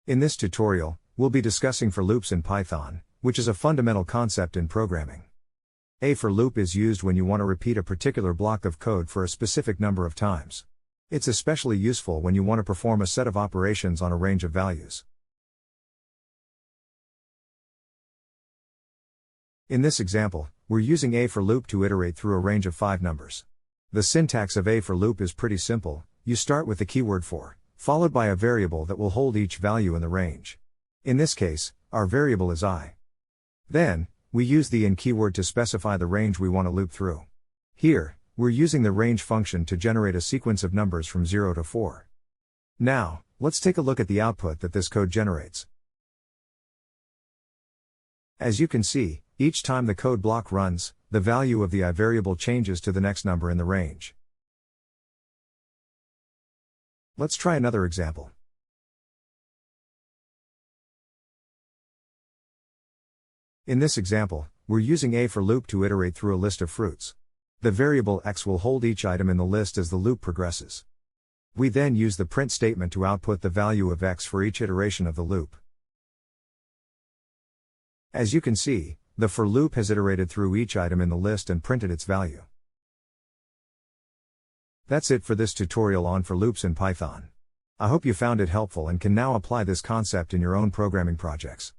In this tutorial, we'll be discussing for loops in Python, which is a fundamental concept in programming. A for loop is used when you want to repeat a particular block of code for a specific number of times. It's especially useful when you want to perform a set of operations on a range of values. In this example, we're using A for loop to iterate through a range of 5 numbers. The syntax of A for loop is pretty simple. You start with the keyword for, followed by a variable that will hold each value in the range. In this case, our variable is I. Then, we use the in keyword to specify the range we want to loop through. Here, we're using the range function to generate a sequence of numbers from 0 to 4. Now, let's take a look at the output that this code generates. As you can see, each time the code block runs, the value of the I variable changes to the next number in the range. Let's try another example. In this example, we're using A for loop to iterate through a list of fruits. The variable x will hold each item in the list as the loop progresses. We then use the print statement to output the value of x for each iteration of the loop. As you can see, the for loop has iterated through each item in the list and printed its value. That's it for this tutorial on for loops in Python. I hope you found it helpful and can now apply this concept in your own programming projects.